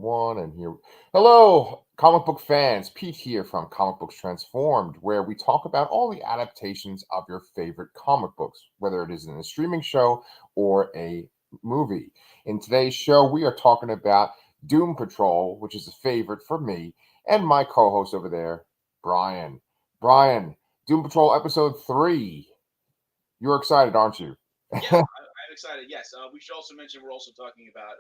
one, and here. Hello, comic book fans. Pete here from Comic Books Transformed, where we talk about all the adaptations of your favorite comic books, whether it is in a streaming show or a movie. In today's show, we are talking about Doom Patrol, which is a favorite for me and my co-host over there, Brian. Brian, Doom Patrol episode 3. You're excited, aren't you? Yeah, I'm excited. Yes, we should also mention we're also talking about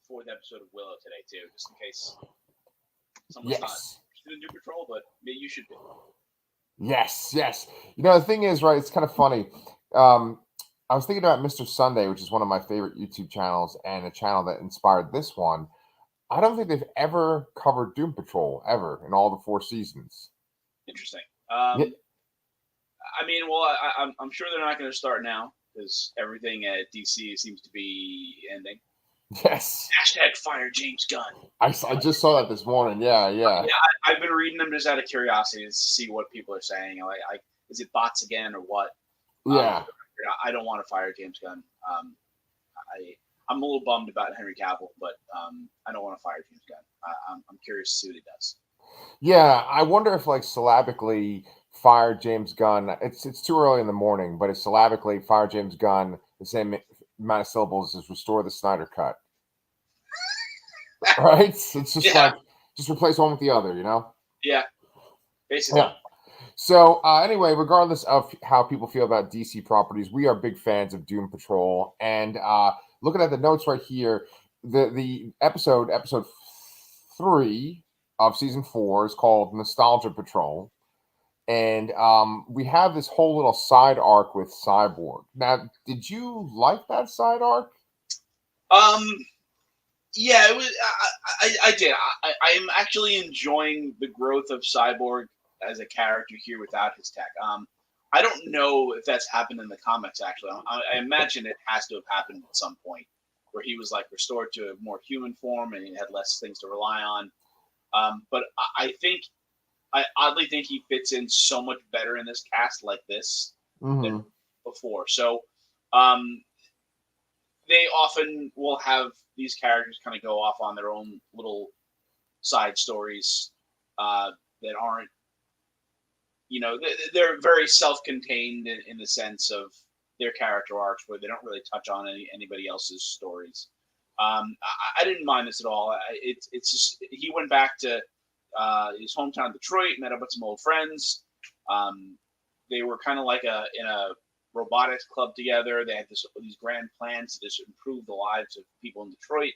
fourth episode of Willow today too, just in case someone's not Yes. interested in Doom Patrol, but maybe you should be. Yes. The thing is, right, it's kind of funny. Um, I was thinking about Mr. Sunday, which is one of my favorite YouTube channels and a channel that inspired this one. I don't think they've ever covered Doom Patrol, ever, in all the 4 seasons. Interesting. Yeah, I mean, well, I'm sure they're not going to start now because everything at DC seems to be ending. yes. Hashtag fire James Gunn. I just saw that this morning. Yeah. Yeah, I've been reading them just out of curiosity to see what people are saying. Like, is it bots again or what? Yeah. I don't want to fire James Gunn. I'm a little bummed about Henry Cavill, but I don't want to fire James Gunn. I'm curious to see what he does. Yeah, I wonder if like syllabically fire James Gunn. It's too early in the morning, but if syllabically fire James Gunn the same amount of syllables as restore the Snyder cut. Right? It's just Yeah. like just replace one with the other, you know? Yeah, basically. Yeah. So anyway, regardless of how people feel about DC properties, we are big fans of Doom Patrol. And looking at the notes right here, the episode 3 of season 4 is called Nostalgia Patrol. And we have this whole little side arc with Cyborg. Now, did you like that side arc? Yeah, it was. I did. I am actually enjoying the growth of Cyborg as a character here without his tech. I don't know if that's happened in the comics. Actually, I imagine it has to have happened at some point where he was like restored to a more human form and he had less things to rely on. But I oddly think he fits in so much better in this cast like this than Mm-hmm. before. So, um, they often will have these characters kind of go off on their own little side stories that aren't, they're very self-contained in the sense of their character arcs where they don't really touch on anybody else's stories. I didn't mind this at all. It's just he went back to his hometown, Detroit, met up with some old friends. They were kind of like in a robotics club together. They had these grand plans to just improve the lives of people in Detroit,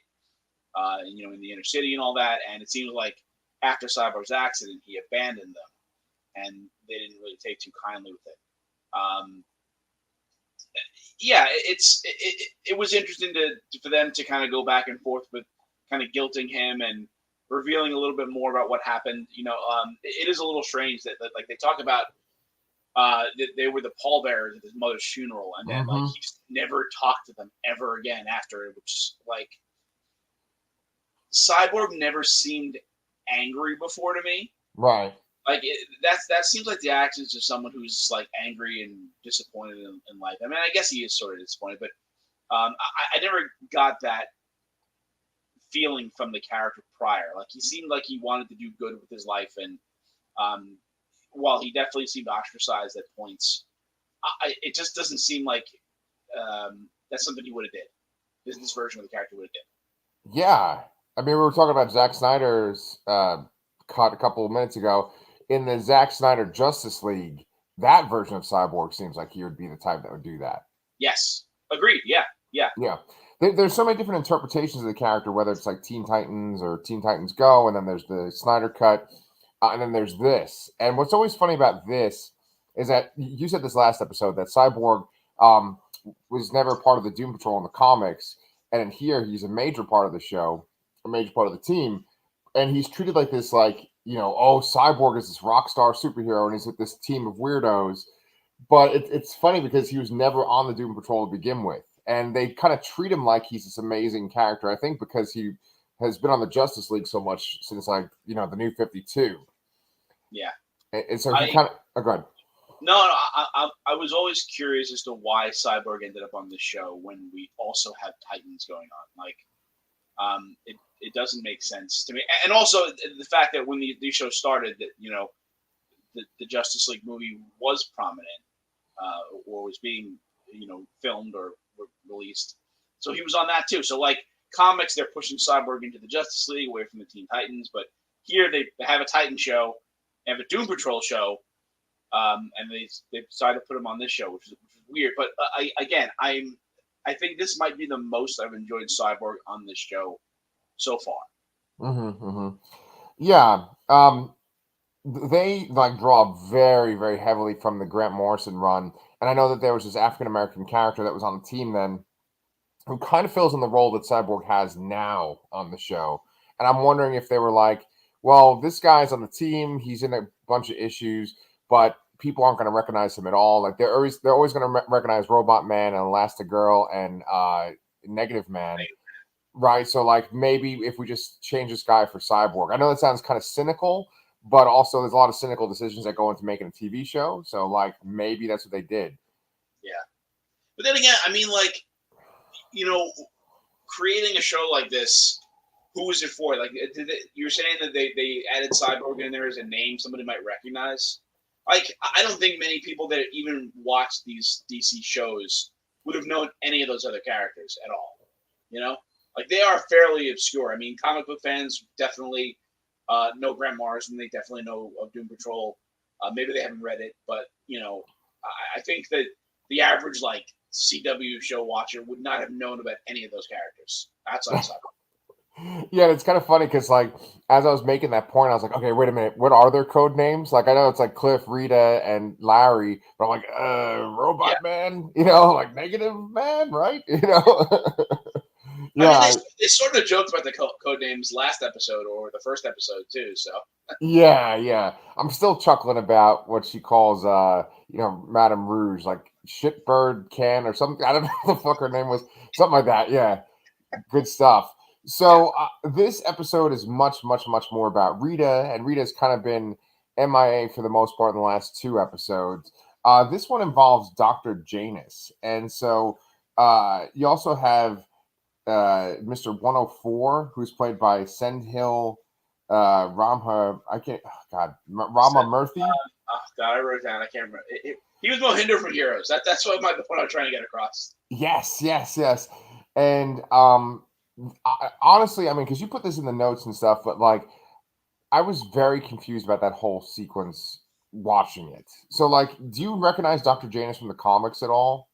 in the inner city and all that. And it seems like after Cyborg's accident, he abandoned them, and they didn't really take too kindly with it. Yeah, it was interesting for them to kind of go back and forth with kind of guilting him and revealing a little bit more about what happened. It is a little strange that like they talk about they were the pallbearers at his mother's funeral, and then like he just never talked to them ever again after it, which is like Cyborg never seemed angry before to me. Right. Like that seems like the actions of someone who's like angry and disappointed in life. I mean, I guess he is sort of disappointed, but I never got that feeling from the character prior. Like he seemed like he wanted to do good with his life, and while he definitely seemed ostracized at points, it just doesn't seem like that's something he would have did. This version of the character would have did. Yeah. I mean, we were talking about Zack Snyder's cut a couple of minutes ago. In the Zack Snyder Justice League, that version of Cyborg seems like he would be the type that would do that. Yes. Agreed. Yeah. Yeah. There's so many different interpretations of the character, whether it's like Teen Titans or Teen Titans Go, and then there's the Snyder cut, and then there's this. And what's always funny about this is that you said this last episode that Cyborg was never part of the Doom Patrol in the comics, and in here he's a major part of the show, a major part of the team, and he's treated like this, like Cyborg is this rock star superhero, and he's with this team of weirdos. But it's funny because he was never on the Doom Patrol to begin with, and they kind of treat him like he's this amazing character. I think because he has been on the Justice League so much since the New 52. Yeah. And so he kind of go ahead. No, I was always curious as to why Cyborg ended up on this show when we also have Titans going on. Like, it doesn't make sense to me. And also the fact that when the show started, that the Justice League movie was prominent, or was being filmed or released, so he was on that too. So like comics, they're pushing Cyborg into the Justice League away from the Teen Titans, but here they have a Titan show, they have a Doom Patrol show, and they decided to put him on this show, which is weird. But I think this might be the most I've enjoyed Cyborg on this show so far. Yeah. They like draw very, very heavily from the Grant Morrison run. And I know that there was this African American character that was on the team then who kind of fills in the role that Cyborg has now on the show. And I'm wondering if they were like, well, this guy's on the team, he's in a bunch of issues, but people aren't going to recognize him at all. Like they're always going to recognize Robot Man and Elastigirl and Negative Man. Right. So like maybe if we just change this guy for Cyborg. I know that sounds kind of cynical, but also there's a lot of cynical decisions that go into making a TV show. So like maybe that's what they did. Yeah. But then again, I mean, like, creating a show like this, who is it for? Like, you're saying that they added Cyborg in there as a name somebody might recognize? Like, I don't think many people that even watch these DC shows would have known any of those other characters at all. Like they are fairly obscure. I mean, comic book fans definitely know Grant Morrison. They definitely know of Doom Patrol. Maybe they haven't read it, but I think that the average like CW show watcher would not have known about any of those characters outside of Cyborg. Yeah, it's kind of funny because like as I was making that point, I was like, okay, wait a minute, what are their code names? Like I know it's like Cliff, Rita, and Larry, but I'm like, Robot Man, like Negative Man, right? Yeah. I mean, they sort of joked about the code names last episode or the first episode too. So yeah, I'm still chuckling about what she calls Madame Rouge, like Shitbird Can or something. I don't know what the fuck her name was, something like that. Yeah, good stuff. So this episode is much, much, much more about Rita, and Rita's kind of been MIA for the most part in the last 2 episodes. This one involves Dr. Janus, and so you also have Mr. 104, who's played by Sendhil Rama Murthy. God, I wrote it down. I can't remember. He was Mohinder from Heroes. That's what the point I'm trying to get across. Yes. And honestly, I mean, because you put this in the notes and stuff, but like, I was very confused about that whole sequence watching it. So, like, do you recognize Dr. Janus from the comics at all?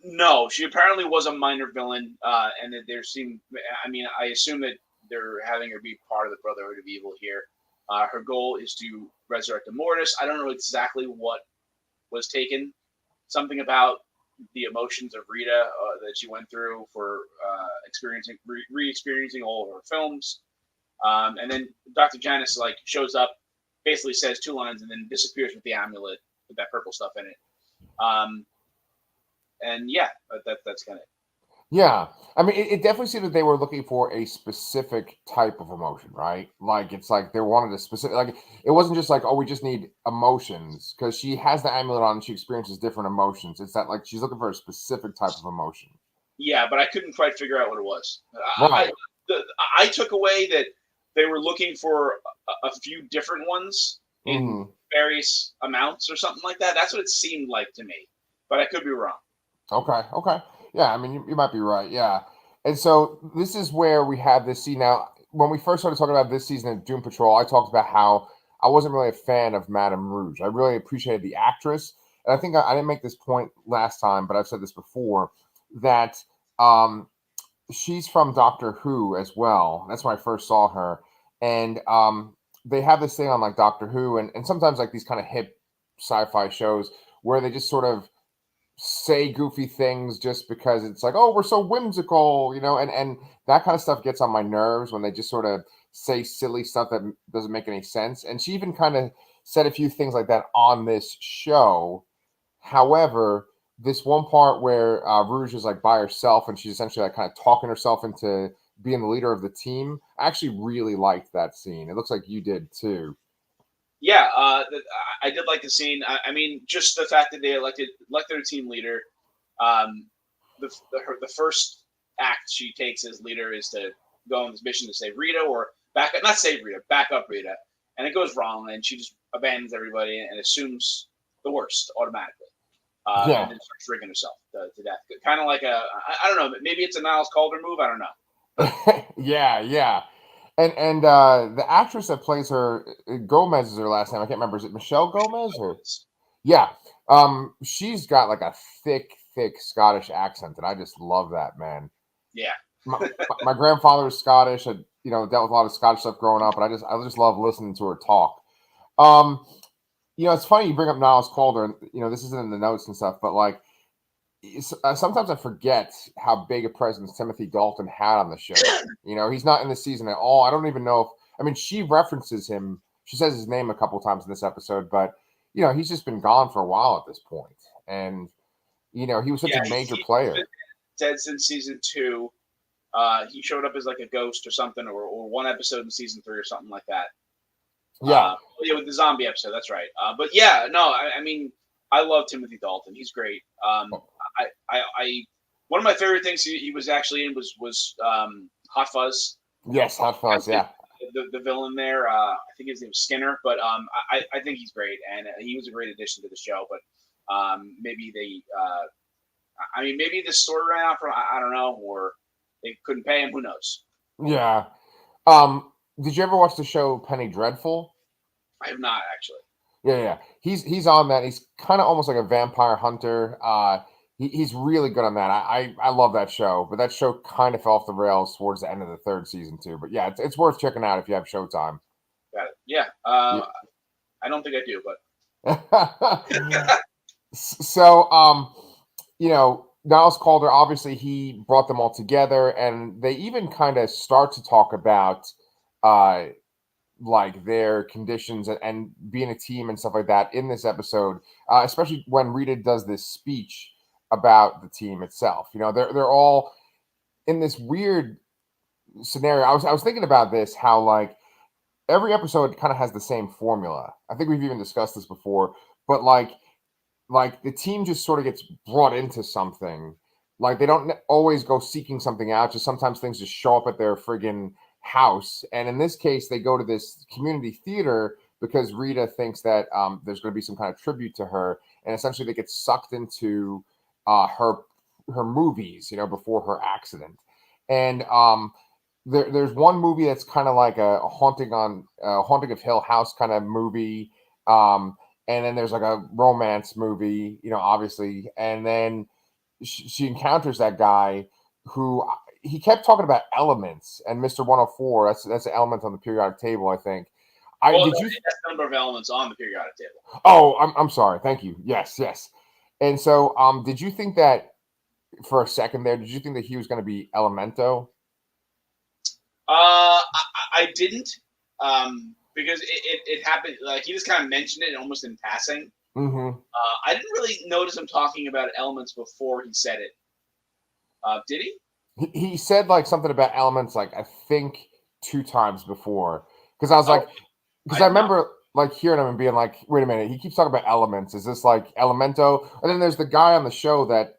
No, she apparently was a minor villain, and that there seemed. I mean, I assume that they're having her be part of the Brotherhood of Evil here. Her goal is to resurrect Immortus. I don't know exactly what was taken. Something about the emotions of Rita that she went through for re-experiencing all of her films, and then Dr. Janus like shows up, basically says 2 lines, and then disappears with the amulet with that purple stuff in it. And yeah, that's kind of it. Yeah. I mean, it definitely seemed that they were looking for a specific type of emotion, right? Like, it's like they wanted a specific, like, it wasn't just like, oh, we just need emotions, because she has the amulet on and she experiences different emotions. It's that, like, she's looking for a specific type of emotion. Yeah, but I couldn't quite figure out what it was. Right. I took away that they were looking for a few different ones in various amounts or something like that. That's what it seemed like to me, but I could be wrong. Okay. Yeah, I mean, you might be right. Yeah. And so this is where we have this scene. Now, when we first started talking about this season of Doom Patrol, I talked about how I wasn't really a fan of Madame Rouge. I really appreciated the actress. And I think I didn't make this point last time, but I've said this before, that she's from Doctor Who as well. That's when I first saw her. And they have this thing on like Doctor Who and sometimes like these kind of hip sci-fi shows where they just sort of say goofy things just because it's like, oh, we're so whimsical, and that kind of stuff gets on my nerves when they just sort of say silly stuff that doesn't make any sense. And she even kind of said a few things like that on this show. However, this one part where Rouge is like by herself and she's essentially like kind of talking herself into being the leader of the team, I actually really liked that scene. It looks like you did too. Yeah, I did like the scene. I mean, just the fact that they elected a team leader. The first act she takes as leader is to go on this mission to save Rita or back up Rita, and it goes wrong, and she just abandons everybody and assumes the worst automatically, and then starts drinking herself to death. Kind of like I don't know, maybe it's a Niles Calder move. I don't know. Yeah. And the actress that plays her, Gomez is her last name. I can't remember. Is it Michelle Gomez or? Yeah. She's got like a thick Scottish accent, and I just love that, man. Yeah. My grandfather was Scottish. I, dealt with a lot of Scottish stuff growing up, and I just love listening to her talk. It's funny you bring up Niles Calder, and this isn't in the notes and stuff, but like sometimes I forget how big a presence Timothy Dalton had on the show. He's not in the season at all. I don't even know if she references him. She says his name a couple times in this episode, but he's just been gone for a while at this point. And he was such a major player. Dead since season 2. He showed up as like a ghost or something, or one episode in season 3 or something like that. Yeah. With the zombie episode, that's right. But yeah, no, I mean, I love Timothy Dalton. He's great. I one of my favorite things he was actually in was Hot Fuzz. Yes, Hot Fuzz. Yeah. The villain there, I think his name was Skinner, but I think he's great, and he was a great addition to the show. But maybe maybe the story ran out from I don't know, or they couldn't pay him. Who knows? Yeah. Did you ever watch the show Penny Dreadful? I have not actually. Yeah. He's on that. He's kind of almost like a vampire hunter. He's really good on that. I love that show, but that show kind of fell off the rails towards the end of the 3rd season too. But yeah, it's worth checking out if you have Showtime. Got it. Yeah. I don't think I do, but so Niles Calder, obviously he brought them all together, and they even kind of start to talk about like their conditions and being a team and stuff like that in this episode, especially when Rita does this speech about the team itself. They're all in this weird scenario. I was thinking about this, how like every episode kind of has the same formula. I think we've even discussed this before, but like the team just sort of gets brought into something. Like they don't always go seeking something out. Just sometimes things just show up at their friggin' house. And in this case, they go to this community theater because Rita thinks that there's going to be some kind of tribute to her, and essentially they get sucked into her movies, before her accident. And there's one movie that's kind of like a haunting of Hill House kind of movie. And then there's like a romance movie, obviously. And then she encounters that guy who he kept talking about elements and Mr. 104. That's an element on the periodic table, I think. That's the number of elements on the periodic table. Oh, I'm sorry. Thank you. Yes. And so, did you think that for a second there? Did you think that he was going to be Elemento? I didn't. Because it happened, like he just kind of mentioned it almost in passing. Mm-hmm. I didn't really notice him talking about elements before he said it. Did he? He said like something about elements, like I think 2 times before. Because I was I remember like hearing him and being like, wait a minute, he keeps talking about elements. Is this like Elemento? And then there's the guy on the show that,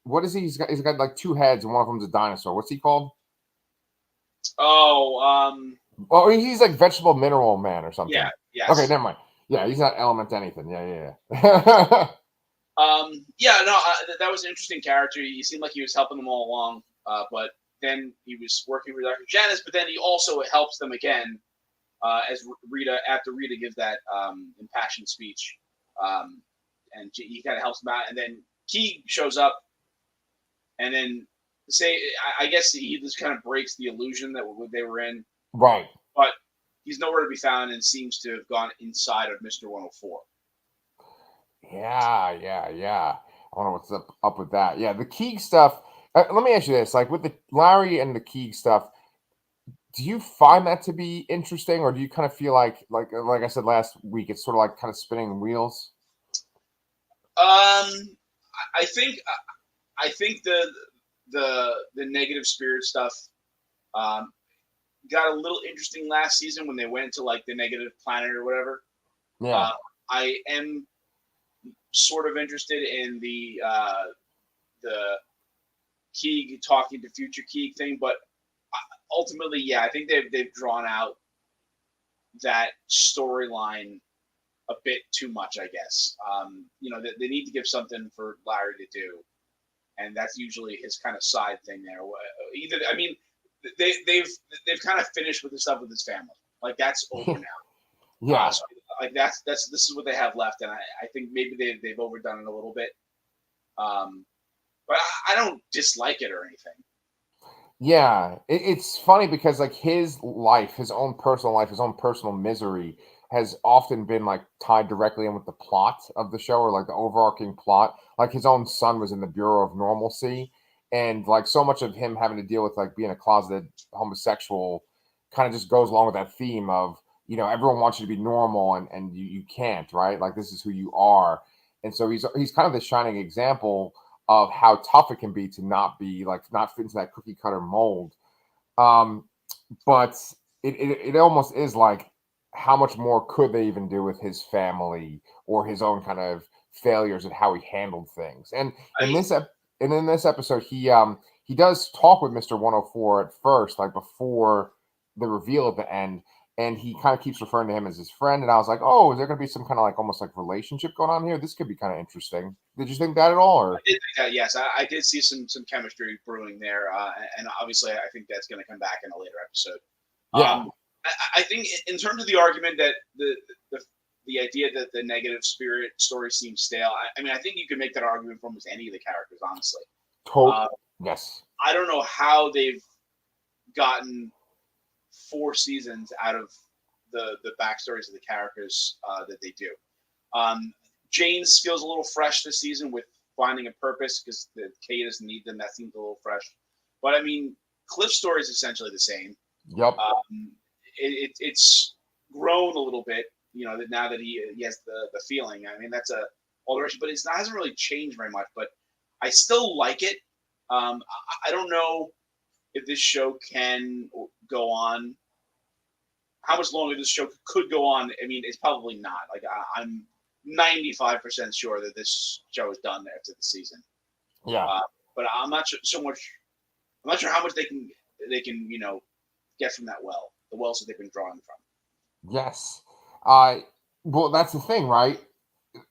what is he? He's got like 2 heads and one of them's a dinosaur. What's he called? Well, he's like Vegetable Mineral Man or something. Yeah. Yes. Okay, never mind. Yeah, he's not Element anything. Yeah. That was an interesting character. He seemed like he was helping them all along, but then he was working with Dr. Janice. But then he also helps them again after Rita gives that impassioned speech, and he kind of helps them out. And then Keeg shows up, and then I guess he just kind of breaks the illusion that they were in. Right. But he's nowhere to be found and seems to have gone inside of Mr. 104. Yeah. I wonder what's up with that. Yeah, the Keeg stuff. Let me ask you this: like with the Larry and the Keeg stuff, do you find that to be interesting, or do you kind of feel like I said last week, it's sort of like kind of spinning wheels? I think the negative spirit stuff got a little interesting last season when they went to like the negative planet or whatever. Yeah. I am sort of interested in the Keeg talking to future Keeg thing, but ultimately, yeah, I think they've drawn out that storyline a bit too much, I guess. They need to give something for Larry to do, and that's usually his kind of side thing there. Either, I mean, they've kind of finished with the stuff with his family. Like that's over now. Yeah. So, like this is what they have left, and I think maybe they've overdone it a little bit. But I don't dislike it or anything. Yeah, it's funny because like his life, his own personal life, his own personal misery has often been like tied directly in with the plot of the show or like the overarching plot. Like his own son was in the Bureau of Normalcy, and like so much of him having to deal with like being a closeted homosexual kind of just goes along with that theme of everyone wants you to be normal and you can't, right? Like this is who you are, and so he's kind of the shining example of how tough it can be to not fit into that cookie cutter mold. But it almost is like how much more could they even do with his family or his own kind of failures and how he handled things. And in this episode, he does talk with Mr. 104 at first, like before the reveal at the end, and he kind of keeps referring to him as his friend. And I was like, oh, is there going to be some kind of like almost like relationship going on here? This could be kind of interesting. Did you think that at all? Or? I did think that, yes. I did see some chemistry brewing there, and obviously I think that's going to come back in a later episode. Yeah. I think in terms of the argument that the idea that the negative spirit story seems stale, I mean, I think you can make that argument for almost any of the characters, honestly. Yes. I don't know how they've gotten 4 seasons out of the backstories of the characters that they do. Jane's feels a little fresh this season with finding a purpose because the Kay doesn't need them. That seems a little fresh. But I mean, Cliff's story is essentially the same. Yep. It's grown a little bit, now that he has the feeling. I mean, that's a alteration, but it hasn't really changed very much. But I still like it. I don't know if this show can go on. How much longer this show could go on? I mean, it's probably not. Like I'm 95% sure that this show is done after the season. Yeah. But I'm not sure I'm not sure how much they can get from that well, the wells that they've been drawing from. Yes. Well, that's the thing, right?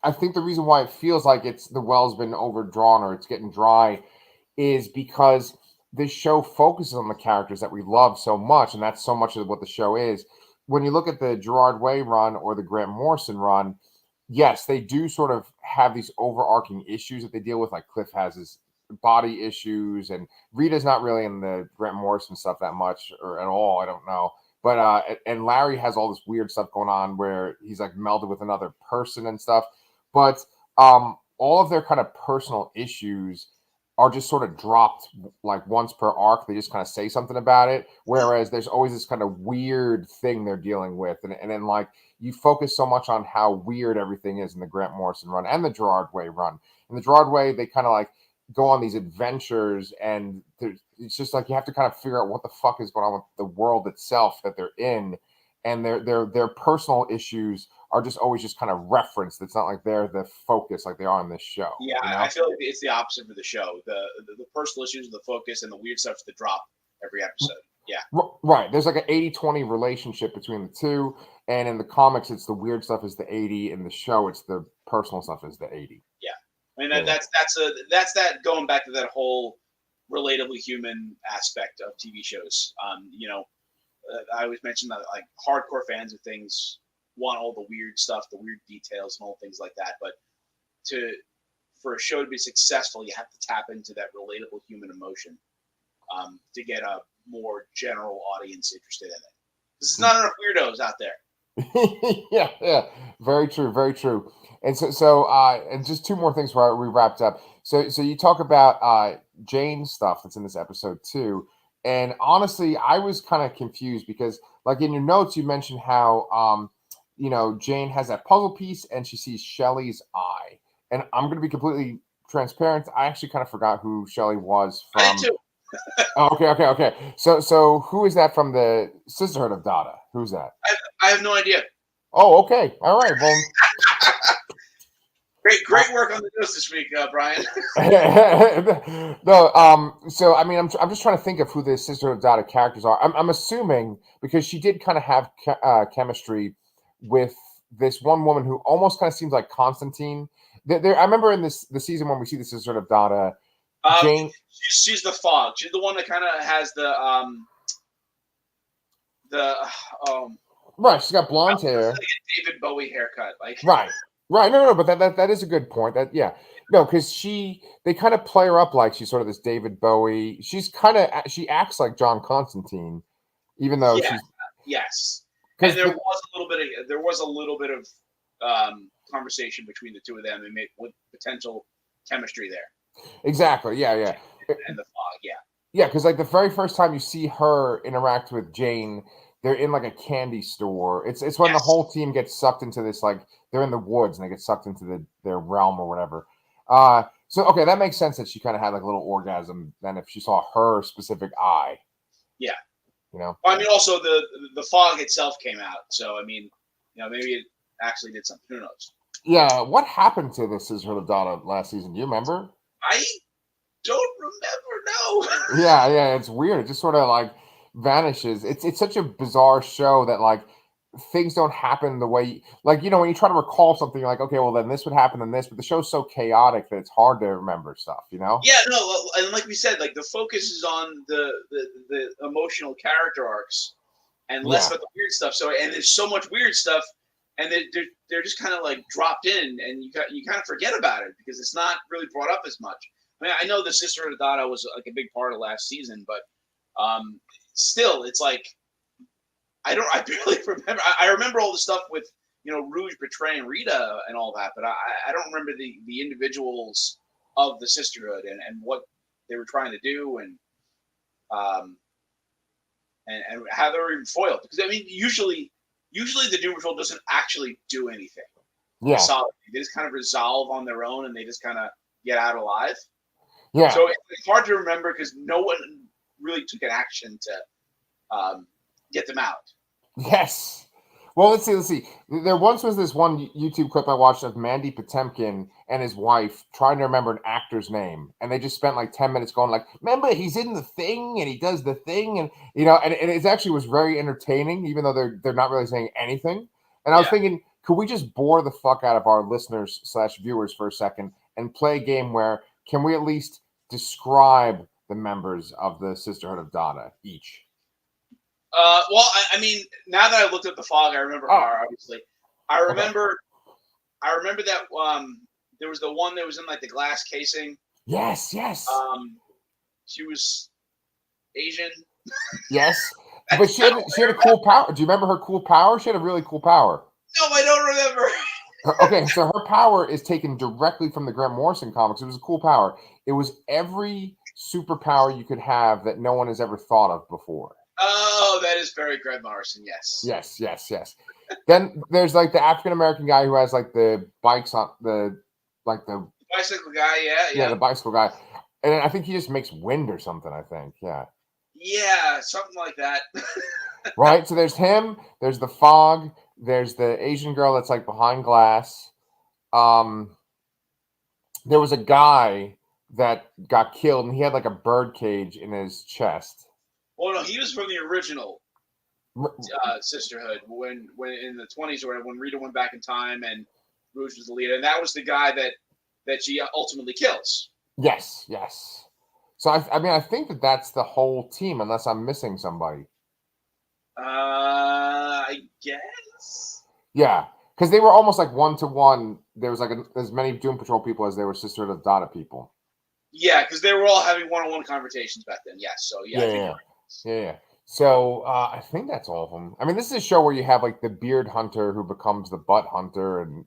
I think the reason why it feels like the well's been overdrawn or it's getting dry is because this show focuses on the characters that we love so much, and that's so much of what the show is. When you look at the Gerard Way run or the Grant Morrison run, yes, they do sort of have these overarching issues that they deal with. Like Cliff has his body issues, and Rita's not really in the Grant Morrison stuff that much or at all. I don't know. But and Larry has all this weird stuff going on where he's like melded with another person and stuff. But all of their kind of personal issues are just sort of dropped like once per arc. They just kind of say something about it. Whereas there's always this kind of weird thing they're dealing with. And then like you focus so much on how weird everything is in the Grant Morrison run and the Gerard Way run. In the Gerard Way, they kind of like go on these adventures, and it's just like you have to kind of figure out what the fuck is going on with the world itself that they're in. And their personal issues are just always just kind of referenced. It's not like they're the focus like they are on this show. Yeah, I feel like it's the opposite for the show. The personal issues are the focus, and the weird stuff's the drop every episode. Yeah. Right. There's like an 80-20 relationship between the two. And in the comics, it's the weird stuff is the 80. In the show, it's the personal stuff is the 80. Yeah. I mean, that's that going back to that whole relatably human aspect of TV shows. I always mention that like hardcore fans of things want all the weird stuff, the weird details, and all things like that. But for a show to be successful, you have to tap into that relatable human emotion to get a more general audience interested in it. There's not enough weirdos out there. yeah, very true, very true. And so and just 2 more things before we wrapped up. So you talk about Jane's stuff that's in this episode too. And honestly, I was kind of confused because, like in your notes, you mentioned how, Jane has that puzzle piece and she sees Shelley's eye. And I'm going to be completely transparent. I actually kind of forgot who Shelley was from. I too. Okay. So who is that from the Sisterhood of Dada? Who's that? I have no idea. Oh, okay. All right. Well, Great work on the notes this week, Brian. No, so I mean, I'm just trying to think of who the Sisterhood of Data characters are. I'm assuming because she did kind of have chemistry with this one woman who almost kind of seems like Constantine. I remember in the season when we see the Sisterhood of Data, Jane. She's the fog. She's the one that kind of has the right. She's got blonde hair. Like a David Bowie haircut, like right. No, but that is a good point. No, because they kind of play her up like she's sort of this David Bowie. She acts like John Constantine, even though she's yes. And there was a little bit of conversation between the two of them. They made with potential chemistry there. Exactly. Yeah. And the fog. Yeah. Yeah, because like the very first time you see her interact with Jane, they're in like a candy store. It's when the whole team gets sucked into this, like they're in the woods and they get sucked into their realm or whatever. So okay, that makes sense that she kind of had like a little orgasm then if she saw her specific eye. Yeah. Well, I mean, also the fog itself came out, so I mean, maybe it actually did something. Who knows? Yeah. What happened to the Sisterhood of Donna last season? Do you remember? I don't remember. No. Yeah. It's weird. It just sort of like vanishes. It's such a bizarre show that like things don't happen the way when you try to recall something, you're like, okay, well then this would happen and this, but the show's so chaotic that it's hard to remember stuff. Yeah, no, and like we said, like the focus is on the emotional character arcs and less about the weird stuff. So and there's so much weird stuff, and they're just kind of like dropped in, and you kind of forget about it because it's not really brought up as much. I mean, I know the Sisterhood of Dada was like a big part of last season, but still, it's like I barely remember. I remember all the stuff with Rouge betraying Rita and all that, but I don't remember the individuals of the Sisterhood and what they were trying to do and how they were even foiled. Because I mean, usually the Doom Patrol doesn't actually do anything. Yeah, they just kind of resolve on their own and they just kind of get out alive. Yeah. So it's hard to remember because no one really took an action to get them out. Yes. Well, let's see. There once was this one YouTube clip I watched of Mandy Patinkin and his wife trying to remember an actor's name, and they just spent like 10 minutes going like, "Remember, he's in The Thing, and he does the thing," and and it actually was very entertaining, even though they're not really saying anything. And I was thinking, could we just bore the fuck out of our listeners / viewers for a second and play a game where can we at least describe the members of the Sisterhood of Dada each? Well, I mean, now that I looked at the fog, I remember her, obviously. I remember that there was the one that was in like the glass casing. Yes. She was Asian. Yes, but she had a cool power. Do you remember her cool power? She had a really cool power. No, I don't remember. Okay, so her power is taken directly from the Grant Morrison comics. It was a cool power. It was every superpower you could have that no one has ever thought of before. Oh, that is very Grant Morrison, yes. Yes. Then there's like the African American guy who has like the bikes on the bicycle guy, yeah, the bicycle guy, and I think he just makes wind or something. I think, yeah, something like that. Right. So there's him. There's the fog. There's the Asian girl that's like behind glass. There was a guy that got killed, and he had like a bird cage in his chest. Well, no, he was from the original Sisterhood when in the 20s, or when Rita went back in time and Rouge was the leader, and that was the guy that she ultimately kills. Yes. So I mean, I think that's the whole team, unless I'm missing somebody. I guess. Yeah, because they were almost like 1-to-1. There was like as many Doom Patrol people as there were Sisterhood of Dada people. Yeah, because they were all having one-on-one conversations back then. Yes, so yeah. So I think that's all of them. I mean, this is a show where you have like the beard hunter who becomes the butt hunter, and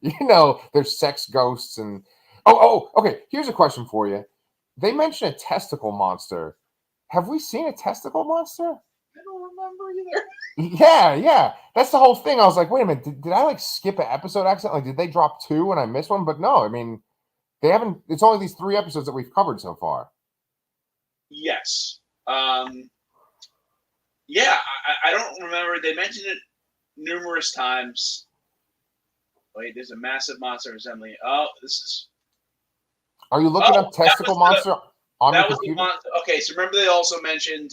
there's sex ghosts and okay. Here's a question for you. They mentioned a testicle monster. Have we seen a testicle monster? I don't remember either. Yeah. That's the whole thing. I was like, wait a minute, did I like skip an episode accidentally? Did they drop 2 and I missed one? But no, I mean, they haven't. It's only these 3 episodes that we've covered so far. Yes. Yeah, I don't remember. They mentioned it numerous times, Wait, there's a massive monster resembling. Oh, this is. Are you looking up testicle monster on your That was the computer? monster. Okay, so remember they also mentioned.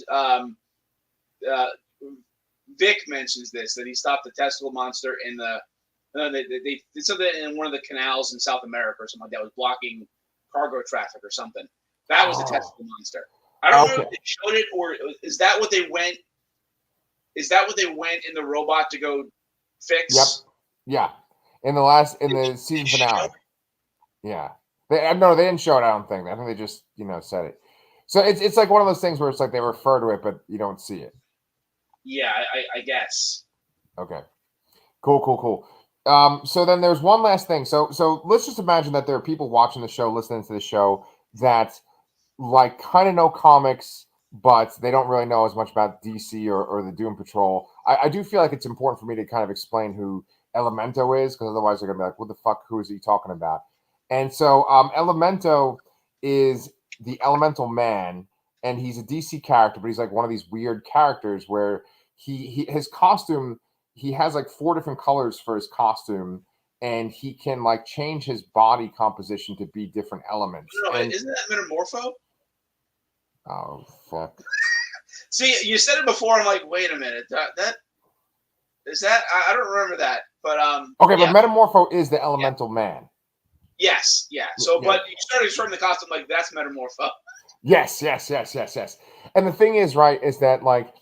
Vic mentions this, that he stopped the testicle monster in the. They did something in one of the canals in South America or something like that, was blocking cargo traffic or something. That was the testicle monster. I don't know if they showed it, or is that what they went? Is that what they went in the robot to go fix? Yep. Yeah. In the season finale. Yeah. They didn't show it. I don't think. I think they just said it. So it's like one of those things where it's like they refer to it, but you don't see it. Yeah, I guess. Okay. Cool. So then there's one last thing. So let's just imagine that there are people watching the show, listening to the show that like kind of know comics, but they don't really know as much about DC or the Doom Patrol. I do feel like it's important for me to kind of explain who Elemento is, because otherwise they're gonna be like, what the fuck, who is he talking about? And so Elemento is the Elemental Man, and he's a DC character, but he's like one of these weird characters where his costume, he has like 4 different colors for his costume, and he can like change his body composition to be different elements. No, isn't that Metamorpho? Oh fuck! See, you said it before. I'm like, wait a minute. That is that. I don't remember that, but okay, yeah. But Metamorpho is the Elemental Man. Yes, yeah. So, but you started showing the costume like that's Metamorpho. Yes. And the thing is, right, is that like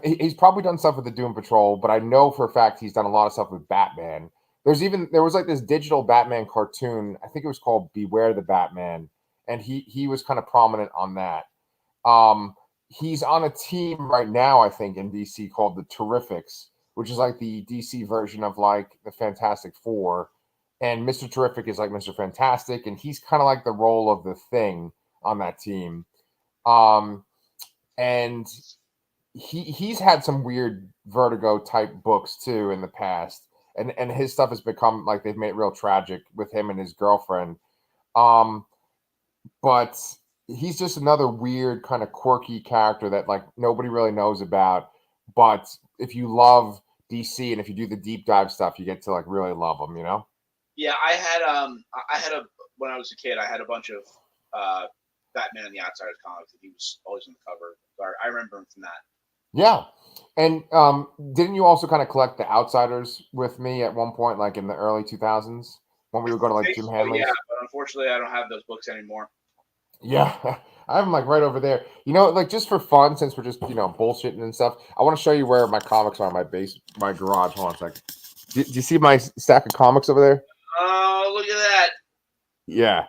he's probably done stuff with the Doom Patrol, but I know for a fact he's done a lot of stuff with Batman. There was like this digital Batman cartoon. I think it was called Beware the Batman, and he was kind of prominent on that. He's on a team right now, I think, in DC called the Terrifics, which is like the DC version of like the Fantastic Four. And Mr. Terrific is like Mr. Fantastic, and he's kind of like the role of the Thing on that team. And he's had some weird Vertigo type books too in the past. And his stuff has become like they've made it real tragic with him and his girlfriend. But he's just another weird kind of quirky character that like nobody really knows about. But if you love DC and if you do the deep dive stuff, you get to like really love him, Yeah, I had when I was a kid, I had a bunch of Batman and the Outsiders comics, and he was always on the cover. I remember him from that. Yeah. And didn't you also kind of collect the Outsiders with me at one point, like in the early 2000s, when we would go to like Jim Hanley's? Yeah, but unfortunately, I don't have those books anymore. Yeah, I have them like right over there. Like just for fun, since we're just bullshitting and stuff, I want to show you where my comics are in my garage. Hold on a second. Do you see my stack of comics over there? Oh, look at that! Yeah.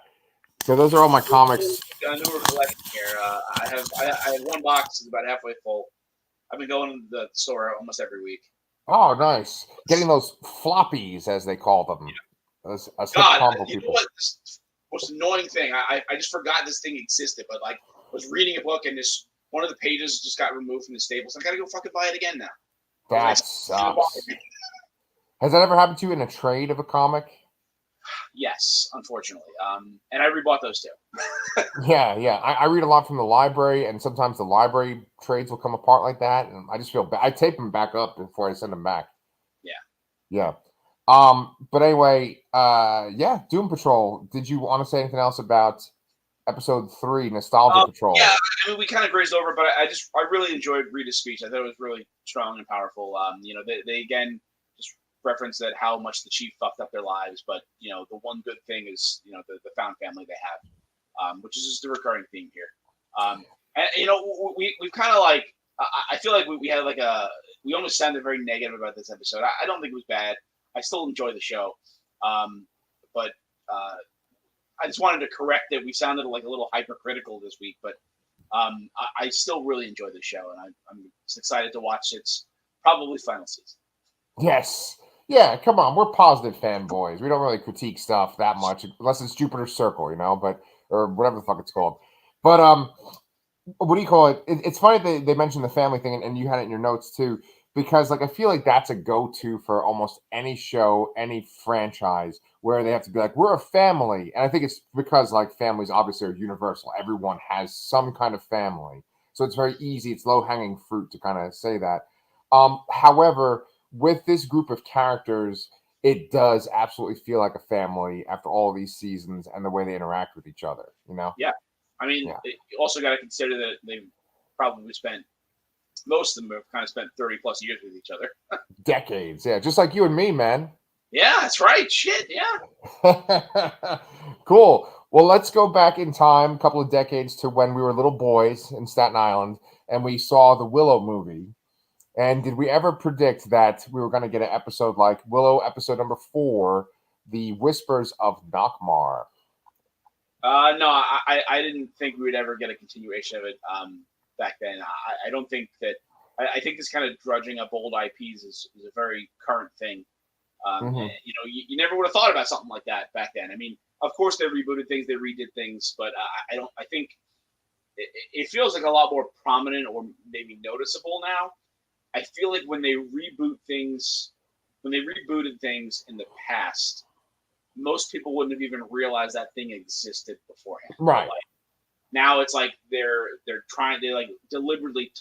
So those are all my comics. Got a newer collection here. I have one box that's about halfway full. I've been going to the store almost every week. Oh, nice! Getting those floppies, as they call them. Yeah. God, you know what? Most annoying thing. I just forgot this thing existed, but like I was reading a book and this one of the pages just got removed from the staples. I gotta go fucking buy it again now. That sucks. Has that ever happened to you in a trade of a comic? Yes, unfortunately. And I rebought those too. Yeah. I read a lot from the library, and sometimes the library trades will come apart like that, and I just feel bad. I tape them back up before I send them back. Yeah. But anyway, Doom Patrol. Did you want to say anything else about episode 3, Nostalgia Patrol? Yeah, I mean, we kind of grazed over, but I really enjoyed Rita's speech. I thought it was really strong and powerful. They again just reference that how much the Chief fucked up their lives, but the one good thing is the found family they have, which is just the recurring theme here. And we've kind of like I feel like we had like we almost sounded very negative about this episode. I don't think it was bad. I still enjoy the show, but I just wanted to correct that we sounded like a little hypercritical this week. But I still really enjoy the show, and I'm just excited to watch its probably final season. Yes. Yeah, come on. We're positive fanboys. We don't really critique stuff that much, unless it's Jupiter's Circle, or whatever the fuck it's called. But what do you call it? It's funny they mentioned the family thing, and you had it in your notes too, because like I feel like that's a go-to for almost any show, any franchise, where they have to be like, we're a family. And I think it's because like families obviously are universal. Everyone has some kind of family. So it's very easy. It's low-hanging fruit to kind of say that. However, with this group of characters, it does absolutely feel like a family after all these seasons and the way they interact with each other. Yeah, I mean, Yeah, you also got to consider that they've probably spent most of them have kind of spent 30+ years with each other. decades. Yeah, just like you and me, man. Yeah, that's right. Shit, yeah. Cool. Well, let's go back in time a couple of decades to when we were little boys in Staten Island and we saw the Willow movie. And did we ever predict that we were going to get an episode like Willow episode number 4, The Whispers of Nockmaar? No, I didn't think we would ever get a continuation of it back then. I don't think that. I think this kind of drudging up old IPs is a very current thing. Mm-hmm. You never would have thought about something like that back then. I mean, of course they rebooted things, they redid things, but I don't. I think it feels like a lot more prominent or maybe noticeable now. I feel like when they rebooted things in the past, most people wouldn't have even realized that thing existed beforehand. Right. Like, now it's like they're like deliberately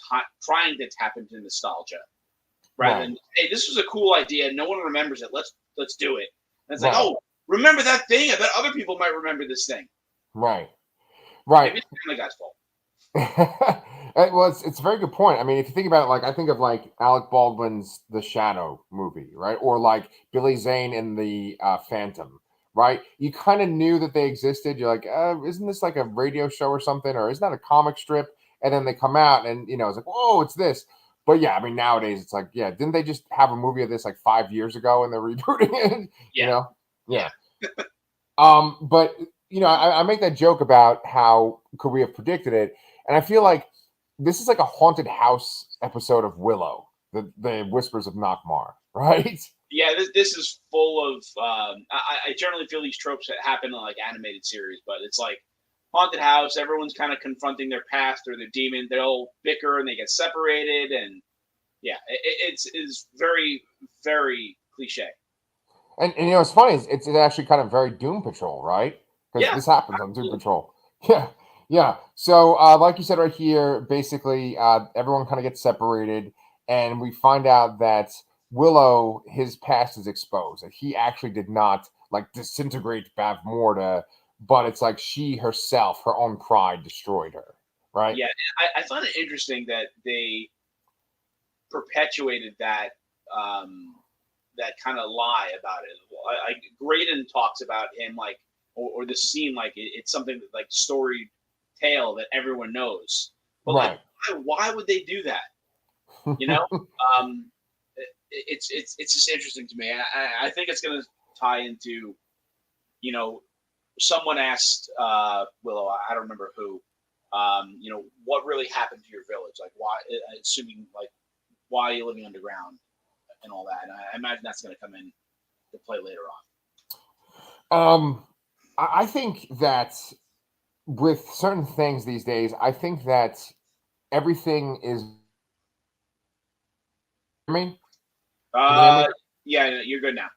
trying to tap into nostalgia rather than, hey, this was a cool idea, no one remembers it, let's do it. And it's like, oh, remember that thing? I bet other people might remember this thing. Right. Maybe it's Family Guy's fault. Well, it's a very good point. I mean, if you think about it, like I think of like Alec Baldwin's The Shadow movie, right? Or like Billy Zane in The Phantom, right? You kind of knew that they existed. You're like, isn't this like a radio show or something? Or isn't that a comic strip? And then they come out and, it's like, whoa, it's this. But yeah, I mean, nowadays it's like, yeah, didn't they just have a movie of this like 5 years ago and they're rebooting it? Yeah. Yeah. But I make that joke about how could we have predicted it, and I feel like this is like a haunted house episode of Willow, the Whispers of Nockmaar, right? Yeah, this is full of. I generally feel these tropes that happen in like animated series, but it's like haunted house. Everyone's kind of confronting their past or their demon. They'll bicker and they get separated, and yeah, it's very very cliche. And it's funny. It's actually kind of very Doom Patrol, right? Because this happens on Doom Patrol. Yeah. So, like you said right here, basically, everyone kind of gets separated, and we find out that Willow, his past is exposed. That he actually did not like disintegrate Bavmorda, but it's like she herself, her own pride, destroyed her. Right? Yeah, I find it interesting that they perpetuated that. That kind of lie about it. Graydon talks about him like, or the scene like it's something that, like story tale that everyone knows. But right. Like, why would they do that? It's just interesting to me. I think it's going to tie into, someone asked Willow, I don't remember who, what really happened to your village? Like why? Assuming like why are you living underground? And all that. And I imagine that's going to come in to play later on. I think that with certain things these days, I think that everything is. Yeah, you're good now.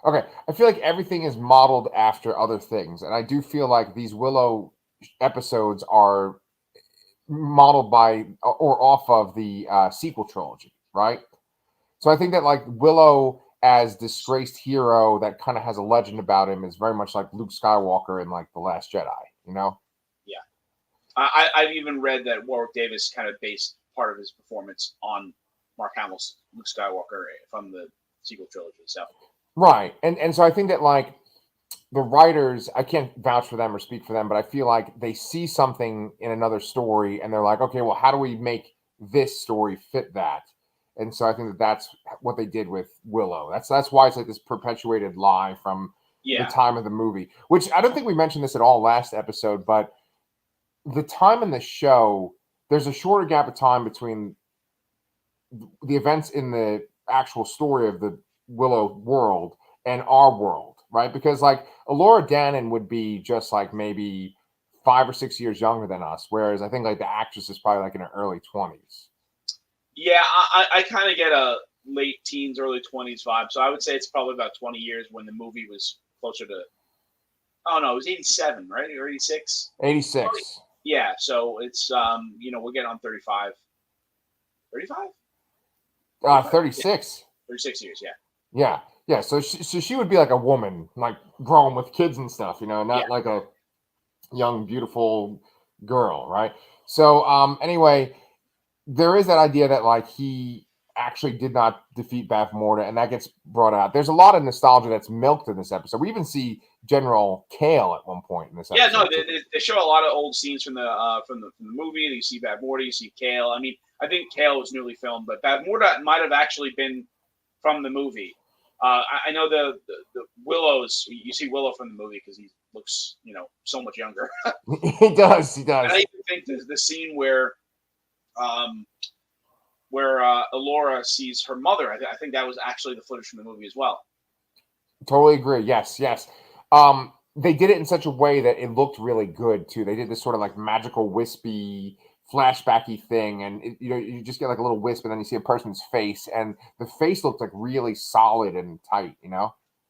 Okay, I feel like everything is modeled after other things, and I do feel like these Willow episodes are modeled by or off of the sequel trilogy, right? So I think that like Willow as disgraced hero that kind of has a legend about him is very much like Luke Skywalker in like The Last Jedi, Yeah. I've even read that Warwick Davis kind of based part of his performance on Mark Hamill's Luke Skywalker from the sequel trilogy. So right. And so I think that like the writers, I can't vouch for them or speak for them, but I feel like they see something in another story and they're like, okay, well, how do we make this story fit that? And so I think that that's what they did with Willow. That's why it's like this perpetuated lie from the time of the movie, which I don't think we mentioned this at all last episode, but the time in the show, there's a shorter gap of time between the events in the actual story of the Willow world and our world, right? Because like Elora Danan would be just like maybe 5 or 6 years younger than us, whereas I think like the actress is probably like in her early 20s. Yeah, I kind of get a late teens, early 20s vibe. So I would say it's probably about 20 years when the movie was closer to, oh no, it was 87, right? Or 86? 86. Yeah, so it's, we'll get on 35. 35? 36. 36 years, yeah. Yeah. Yeah, so she would be like a woman, like grown with kids and stuff, not Yeah. like a young, beautiful girl, right? So, anyway, there is that idea that like he actually did not defeat Bath Morta, and that gets brought out. There's a lot of nostalgia that's milked in this episode. We even see General Kale at one point in this Yeah, episode. no, they show a lot of old scenes from the movie. You see Bad Morta, you see Kale. I mean, I think Kale was newly filmed, but Bad Morta might have actually been from the movie. I know the Willow's. You see Willow from the movie because he looks, so much younger. He does. And I even think the scene where Elora sees her mother. I think that was actually the footage from the movie as well. Totally agree. Yes. They did it in such a way that it looked really good too. They did this sort of like magical wispy flashbacky thing, and you just get like a little wisp, and then you see a person's face, and the face looked like really solid and tight.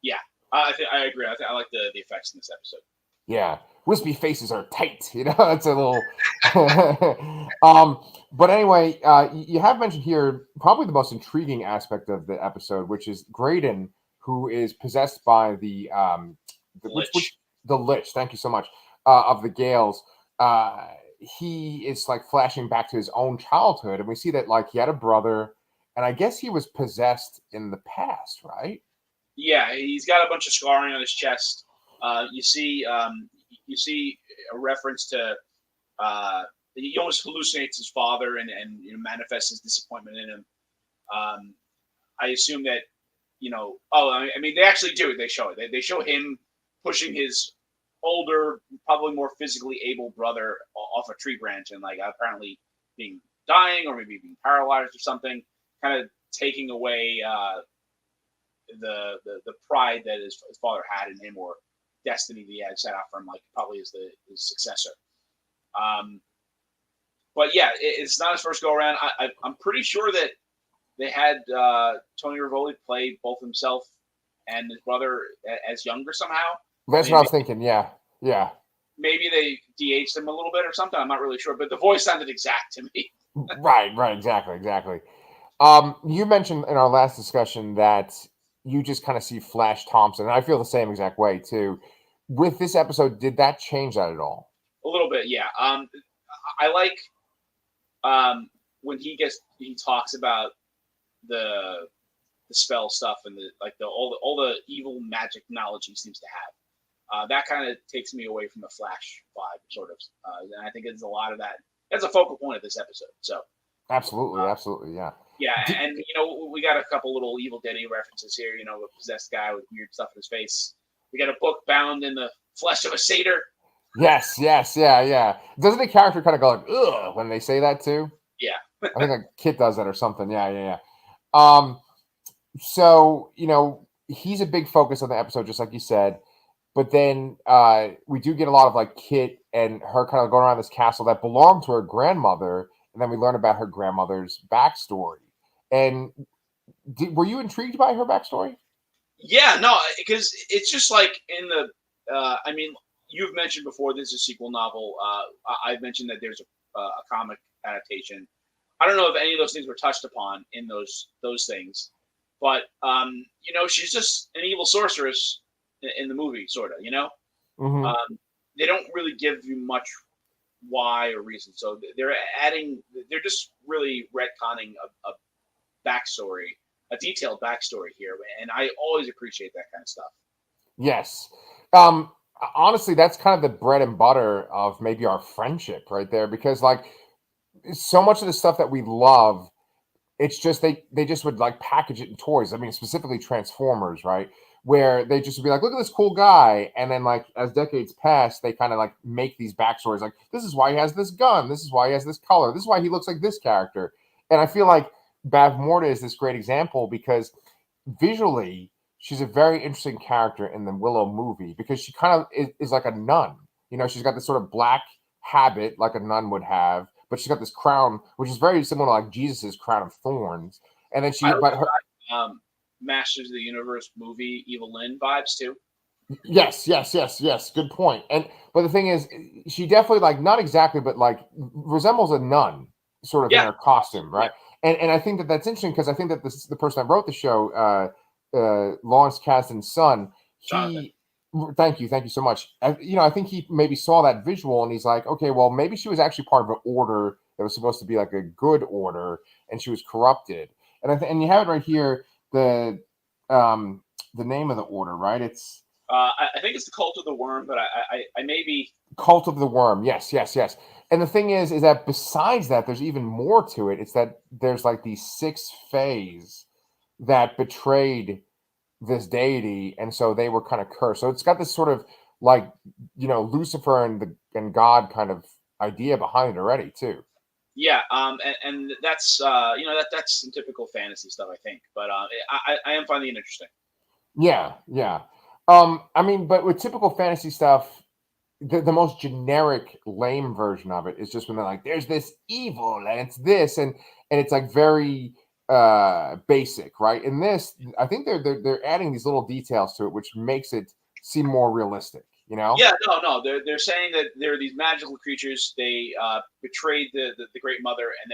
Yeah, I agree. I like the effects in this episode. Yeah, wispy faces are tight. That's a little. But anyway, you have mentioned here probably the most intriguing aspect of the episode, which is Graydon, who is possessed by the Lich. Thank you so much. Of the Gales. He is like flashing back to his own childhood, and we see that like he had a brother, and I guess he was possessed in the past, right? Yeah, he's got a bunch of scarring on his chest. You see a reference to he almost hallucinates his father and manifests his disappointment in him. I assume that I mean they actually do. They show it. They show him pushing his older, probably more physically able brother off a tree branch and like apparently dying or maybe being paralyzed or something, kind of taking away the pride that his father had in him, or destiny that he had set out for him, like probably as his successor. But yeah, it's not his first go around. I'm pretty sure that they had Tony Rivoli play both himself and his brother as younger somehow. That's what I was thinking. Yeah. Maybe they de-aged him a little bit or something. I'm not really sure, but the voice sounded exact to me. Right. Exactly. You mentioned in our last discussion that you just kind of see Flash Thompson, and I feel the same exact way too. With this episode, did that change that at all? A little bit, yeah. I like when he talks about the spell stuff and all the evil magic knowledge he seems to have. That kind of takes me away from the Flash vibe, sort of. And I think there's a lot of that. That's a focal point of this episode. So absolutely, yeah. Yeah, and we got a couple little Evil Dead references here. A possessed guy with weird stuff in his face. We got a book bound in the flesh of a satyr. Yes, yeah. Doesn't the character kind of go like, ugh, when they say that too? Yeah. I think like Kit does that or something. Yeah. So, he's a big focus on the episode, just like you said. But then we do get a lot of like Kit and her kind of going around this castle that belonged to her grandmother. And then we learn about her grandmother's backstory. And were you intrigued by her backstory? Yeah, no, because it's just like in the, I mean, you've mentioned before this is a sequel novel. I've mentioned that there's a comic adaptation. I don't know if any of those things were touched upon in those things, but she's just an evil sorceress in the movie, sort of. Mm-hmm. They don't really give you much why or reason, so they're just really retconning a backstory, a detailed backstory here, and I always appreciate that kind of stuff. Yes. Honestly, that's kind of the bread and butter of maybe our friendship right there, because like so much of the stuff that we love, it's just they just would like package it in toys. I mean, specifically Transformers, right? Where they just would be like, look at this cool guy. And then like as decades pass, they kind of like make these backstories like, this is why he has this gun. This is why he has this color. This is why he looks like this character. And I feel like Bav Morta is this great example because visually, she's a very interesting character in the Willow movie because she kind of is like a nun. She's got this sort of black habit like a nun would have, but she's got this crown, which is very similar to like Jesus's crown of thorns. And then Masters of the Universe movie Evelyn vibes too. Yes. Good point. But the thing is, she definitely like not exactly, but like resembles a nun sort of in her costume, right? And I think that that's interesting because I think that the person that wrote the show, Lawrence Kasdan's son, Jonathan. thank you so much. I think he maybe saw that visual and he's like, okay, well, maybe she was actually part of an order that was supposed to be like a good order, and she was corrupted. And you have it right here, the name of the order, right? It's I think it's the Cult of the Worm, but I may be. Cult of the Worm. Yes, yes, yes. And the thing is that besides that, there's even more to it. It's that there's like these 6 fays that betrayed this deity, and so they were kind of cursed. So it's got this sort of like Lucifer and God kind of idea behind it already too. Yeah, and that's that's some typical fantasy stuff, I think. But I am finding it interesting. Yeah, yeah. I mean, but with typical fantasy stuff, the most generic, lame version of it is just when they're like, "There's this evil, and it's this," and it's like very basic, right? In this, I think they're adding these little details to it, which makes it seem more realistic. Yeah, no. They're saying that there are these magical creatures. They betrayed the Great Mother, and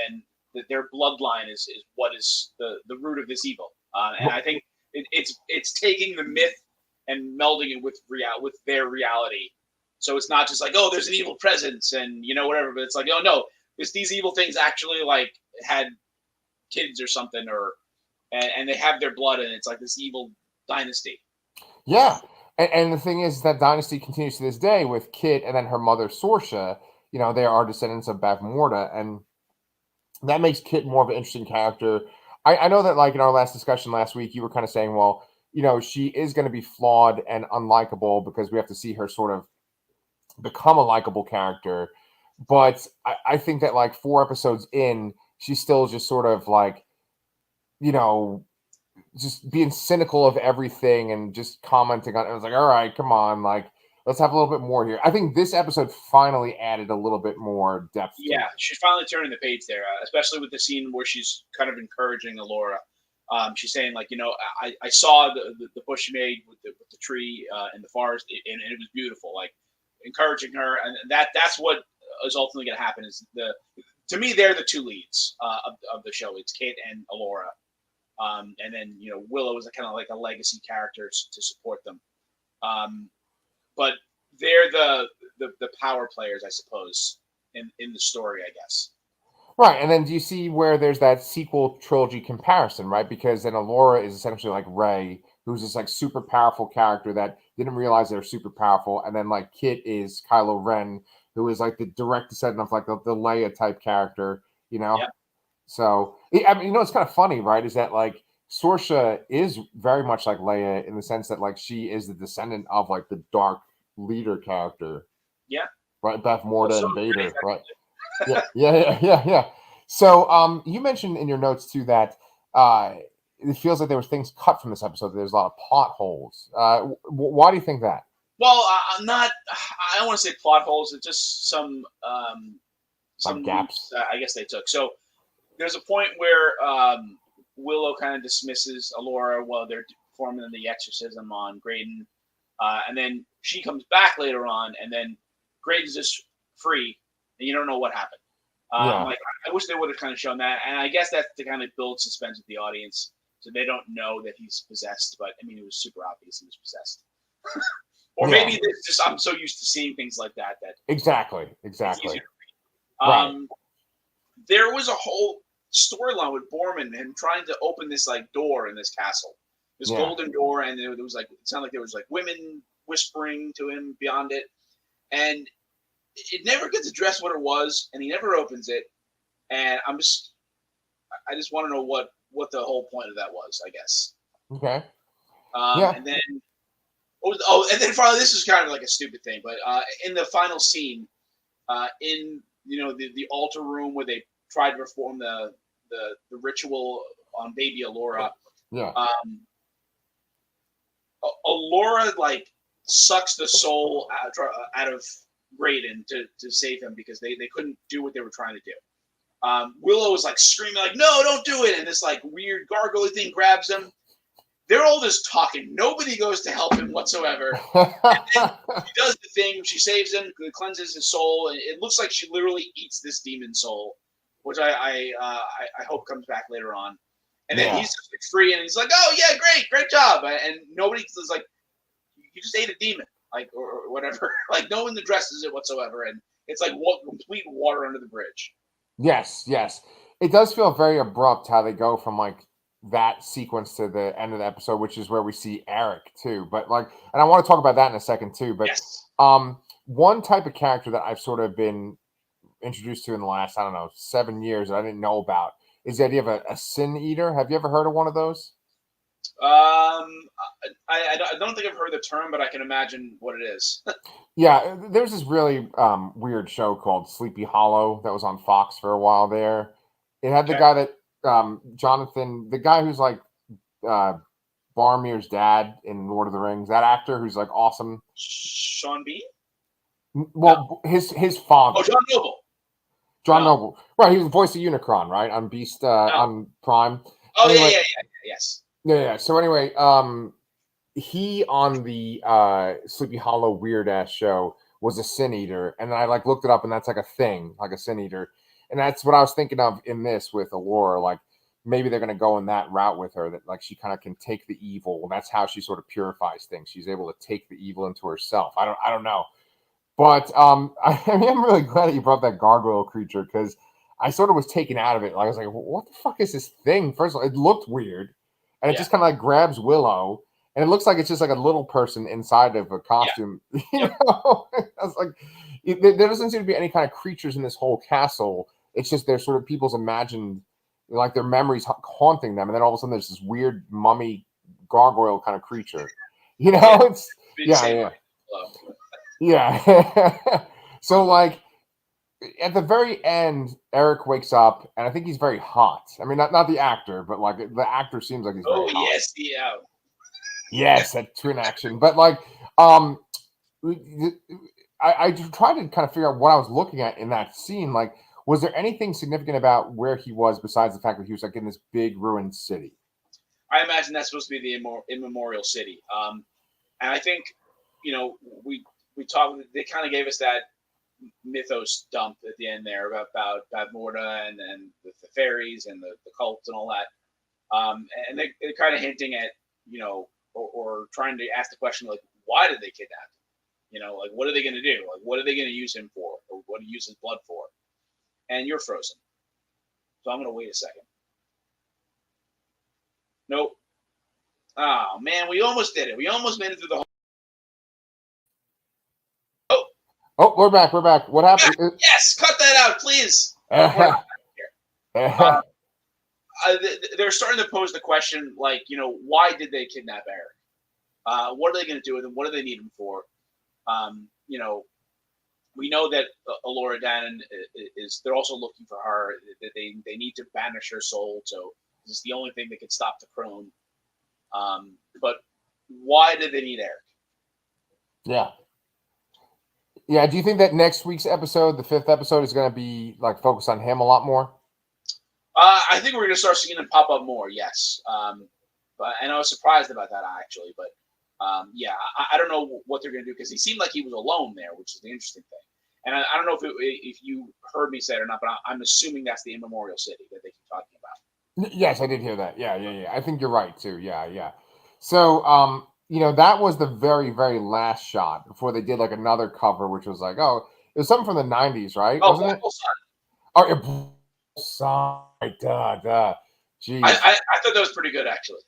then their bloodline is what is the root of this evil. And I think it's taking the myth and melding it with their reality. So it's not just like, oh, there's an evil presence and whatever, but it's like, oh no, these evil things actually like had kids or something, and they have their blood, and it's like this evil dynasty. Yeah. And the thing is that dynasty continues to this day with Kit and then her mother Sorsha. They are descendants of Bavmorda, and that makes Kit more of an interesting character. I know that, like in our last discussion last week, you were kind of saying, well, she is going to be flawed and unlikable because we have to see her sort of become a likable character. But I think that like 4 episodes in, she's still just sort of like, just being cynical of everything and just commenting on it. I was like, all right, come on, like let's have a little bit more here. I think this episode finally added a little bit more depth. Yeah, she's finally turning the page there, especially with the scene where she's kind of encouraging Alora. She's saying like, I saw the bush you made with the tree in the forest, and it was beautiful. Like encouraging her, and that's what is ultimately going to happen. Is to me they're the 2 leads of the show. It's Kate and Alora. And then Willow is kind of like a legacy character to support them, but they're the power players, I suppose, in the story, I guess. Right, and then do you see where there's that sequel trilogy comparison, right? Because then Alora is essentially like Rey, who's this like super powerful character that didn't realize they're super powerful, and then like Kit is Kylo Ren, who is like the direct descendant of like the Leia type character, Yeah. So, I mean, it's kind of funny, right? Is that like Sorsha is very much like Leia in the sense that like she is the descendant of like the dark leader character. Yeah. Right, Bavmorda and Vader, right? Yeah. So, you mentioned in your notes too that it feels like there were things cut from this episode. There's a lot of plot holes. Why do you think that? Well, I'm not. I don't want to say plot holes. It's just some Like gaps. I guess they took. So there's a point where Willow kind of dismisses Alora while they're performing the exorcism on Graydon, and then she comes back later on, and then Graydon's just free, and you don't know what happened. Like I wish they would have kind of shown that, and I guess that's to kind of build suspense with the audience, so they don't know that he's possessed. But I mean, it was super obvious he was possessed. Or maybe it's just I'm so used to seeing things like that exactly. Right. There was a whole storyline with Borman and trying to open this like door in this castle, this golden door, and there was like it sounded like there was like women whispering to him beyond it, and it never gets addressed what it was, and he never opens it, and I just want to know what the whole point of that was, I guess. Okay. And then and then finally, this is kind of like a stupid thing, but in the final scene, in the altar room where they tried to perform the ritual on baby Alora. Yeah. Alora like sucks the soul out of Graydon to save him because they couldn't do what they were trying to do. Willow was like screaming like, "No, don't do it!" And this like weird gargoyle thing grabs him. They're all just talking. Nobody goes to help him whatsoever. And then she does the thing. She saves him, cleanses his soul, and it looks like she literally eats this demon soul, which I hope comes back later on. And then he's just like free, and he's like, "Oh yeah, great job!" And nobody's like, "You just ate a demon," like or whatever. Like no one addresses it whatsoever, and it's like complete water under the bridge. Yes. It does feel very abrupt how they go from like that sequence to the end of the episode, which is where we see Eric too. But like, and I want to talk about that in a second too. But yes. One type of character that I've sort of been introduced to in the last, I don't know, 7 years that I didn't know about is the idea of a sin eater. Have you ever heard of one of those? I don't think I've heard the term, but I can imagine what it is. Yeah, there's this really weird show called Sleepy Hollow that was on Fox for a while there. It had the Okay. guy that Jonathan, the guy who's like Boromir's dad in Lord of the Rings, that actor who's like awesome. Sean Bean? Well, his father. Oh, John Noble. John Noble. Right, he was the voice of Unicron, right? On Beast on Prime. Oh, anyway, yeah. Yes. Yeah. So anyway, he on the Sleepy Hollow weird ass show was a sin eater, and I like looked it up, and that's like a thing, like a sin eater, and that's what I was thinking of in this with Allura. Like maybe they're gonna go in that route with her, that like she kind of can take the evil. That's how she sort of purifies things. She's able to take the evil into herself. I don't know, but I mean, I'm really glad that you brought that gargoyle creature because I sort of was taken out of it. Like I was like, what the fuck is this thing? First of all, it looked weird, and it just kind of like grabs Willow. And it looks like it's just like a little person inside of a costume. Yeah. You know, I was like, there doesn't seem to be any kind of creatures in this whole castle. It's just they're sort of people's imagined, like their memories haunting them, and then all of a sudden there's this weird mummy gargoyle kind of creature. You know, it's yeah. So like at the very end, Eric wakes up, and I think he's very hot. I mean, not the actor, but like the actor seems like he's very hot. Yes, yeah. Yes, that twin action. But like, I tried to kind of figure out what I was looking at in that scene. Like, was there anything significant about where he was besides the fact that he was like in this big ruined city? I imagine that's supposed to be the Immemorial City. And I think, we talked. They kind of gave us that mythos dump at the end there about Morda and the fairies and the cults and all that. And they're kind of hinting at, or trying to ask the question, like, why did they kidnap him? Like, what are they going to do? Like, what are they going to use him for? Or what do you use his blood for? And you're frozen. So I'm going to wait a second. Nope. Oh, man, we almost did it. We almost made it through the whole. Oh, we're back. What happened? Yes, cut that out, please. They're starting to pose the question, like, why did they kidnap Eric? What are they going to do with him? What do they need him for? We know that Allura Dannon they're also looking for her. They need to banish her soul. So this is the only thing that can stop the crone. But why did they need Eric? Yeah. Do you think that next week's episode, the 5th episode, is going to be like focused on him a lot more? I think we're going to start seeing him pop up more. Yes. And I was surprised about that actually, but I don't know what they're going to do because he seemed like he was alone there, which is the interesting thing. And I don't know if you heard me say it or not, but I'm assuming that's the Immemorial City that they keep talking about. Yes, I did hear that. Yeah. I think you're right too. Yeah. So, that was the very, very last shot before they did like another cover, which was like, it was something from the 90s, right? Oh, wasn't it? Oh, sorry, duh. Jeez. I thought that was pretty good, actually.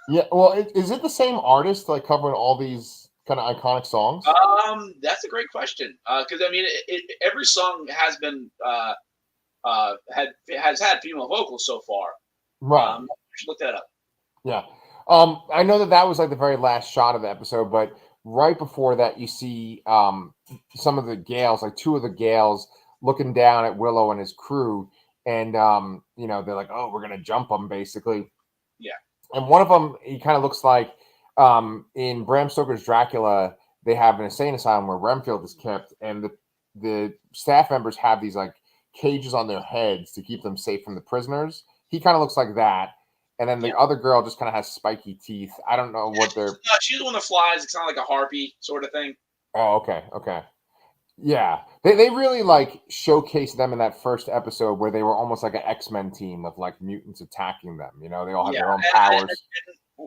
Yeah, well, is it the same artist like covering all these kind of iconic songs? That's a great question. Because I mean, every song has been has had female vocals so far. Right. You should look that up. Yeah. I know that was like the very last shot of the episode, but right before that, you see some of the Gales, like 2 of the Gales, looking down at Willow and his crew, and they're like, "Oh, we're gonna jump them," basically. Yeah. And one of them, he kind of looks like in Bram Stoker's Dracula, they have an insane asylum where Renfield is kept, and the staff members have these like cages on their heads to keep them safe from the prisoners. He kind of looks like that. And then the other girl just kind of has spiky teeth. I don't know what they're. She's the one that flies. It's kind of like a harpy sort of thing. Oh, okay. Yeah, they really like showcased them in that first episode where they were almost like an X-Men team of like mutants attacking them. You know, they all have Yeah, their own and powers.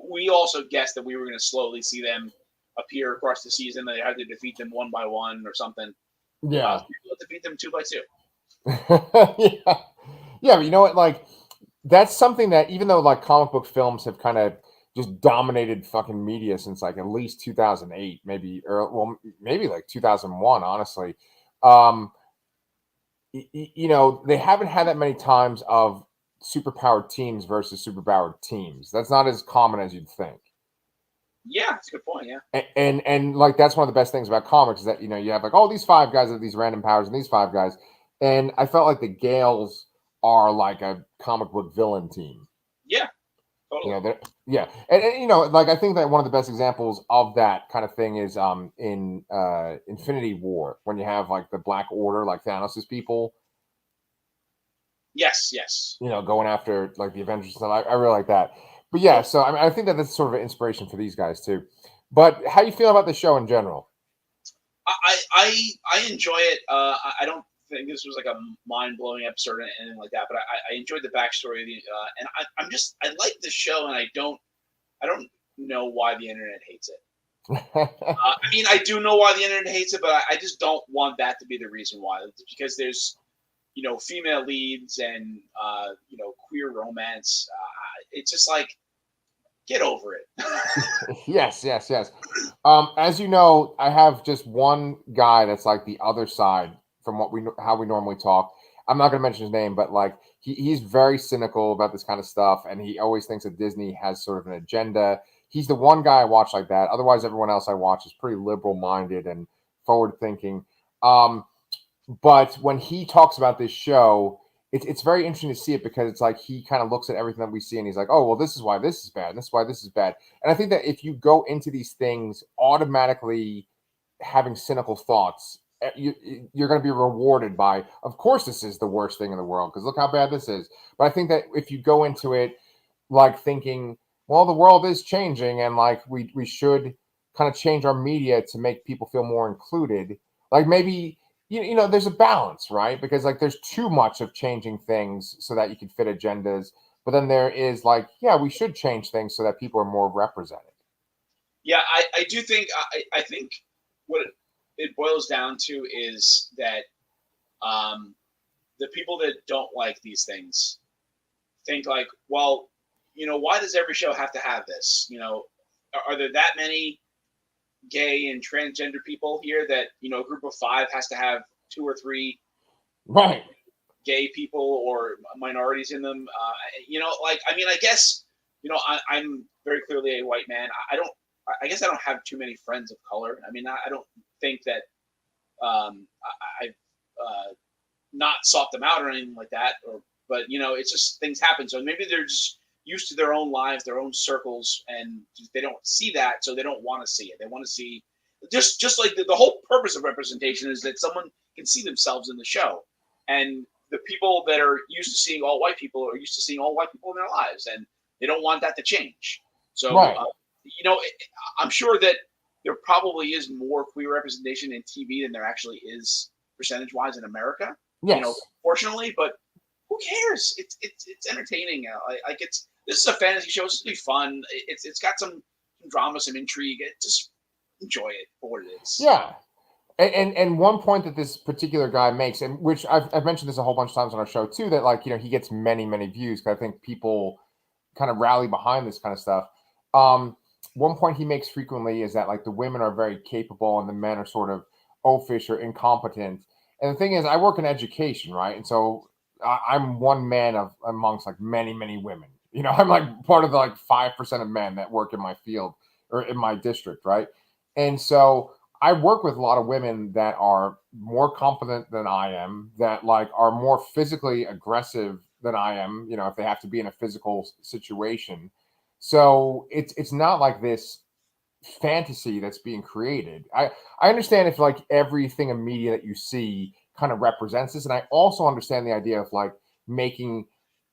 we also guessed that we were going to slowly see them appear across the season. They had to defeat them one by one or something. Yeah. We'll defeat them two by two. Yeah. Yeah, but you know what? Like, that's something that even though like comic book films have kind of just dominated fucking media since like at least 2008, maybe, or well, maybe like 2001, honestly. Um, you know, they haven't had that many times of superpowered teams versus superpowered teams. That's not as common as you'd think. Yeah, that's a good point. Yeah. And like that's one of the best things about comics is that you know you have like all these five guys have these random powers and these five guys, and I felt like the Gales are like a comic book villain team. Yeah, You totally. know, yeah, and you know, like I think that one of the best examples of that kind of thing is in Infinity War when you have like the Black Order, like Thanos's people, Yes, yes. you know, going after like the Avengers and stuff. I really like that. But yeah, so I mean, I think that that's sort of an inspiration for these guys too. But how you feel about the show in general? I enjoy it. I don't think this was like a mind blowing episode or anything like that, but I enjoyed the backstory of the and I'm just I like the show and I don't know why the internet hates it. I mean, I do know why the internet hates it, but I just don't want that to be the reason why. It's because there's female leads and queer romance. It's just like get over it. Yes, yes, yes. As you know, I have just one guy that's like the other side from how we normally talk. I'm not going to mention his name, but like he's very cynical about this kind of stuff, and he always thinks that Disney has sort of an agenda. He's the one guy I watch like that. Otherwise, everyone else I watch is pretty liberal minded and forward thinking. Um, but when he talks about this show, it's very interesting to see it because it's like he kind of looks at everything that we see and he's like, oh, well, this is why this is bad. And this is why this is bad. And I think that if you go into these things automatically having cynical thoughts, you're going to be rewarded by, of course, this is the worst thing in the world because look how bad this is. But I think that if you go into it like thinking, well, the world is changing and like we should kind of change our media to make people feel more included, like maybe you know there's a balance, right? Because like there's too much of changing things so that you can fit agendas, but then there is like, yeah, we should change things so that people are more represented. Yeah, I do think I think what it boils down to is that the people that don't like these things think like, well, why does every show have to have this? Are there that many gay and transgender people here that a group of five has to have two or three Right. gay people or minorities in them? Like I mean, I guess I'm very clearly a white man. I guess I don't have too many friends of color. I mean, I don't think that I've not sought them out or anything like that. But it's just things happen. So maybe they're just used to their own lives, their own circles, and they don't see that, so they don't want to see it. They want to see just like the whole purpose of representation is that someone can see themselves in the show, and the people that are used to seeing all white people are used to seeing all white people in their lives, and they don't want that to change. So, Right. I'm sure that there probably is more queer representation in TV than there actually is percentage-wise in America. Yes. Fortunately, but who cares? It's entertaining. Like this is a fantasy show. It's gonna be fun. It's got some drama, some intrigue. Just enjoy it for what it is. Yeah. And one point that this particular guy makes, and which I've mentioned this a whole bunch of times on our show too, that like, you know, he gets many views because I think people kind of rally behind this kind of stuff. One point he makes frequently is that like the women are very capable and the men are sort of oafish or incompetent. And the thing is, I work in education, right? And so I'm one man of amongst like many women. You know, I'm like part of the like 5% of men that work in my field or in my district, right? And so I work with a lot of women that are more competent than I am, that like are more physically aggressive than I am, you know, if they have to be in a physical situation. So it's not like this fantasy that's being created. I understand if like everything in media that you see kind of represents this, and I also understand the idea of like making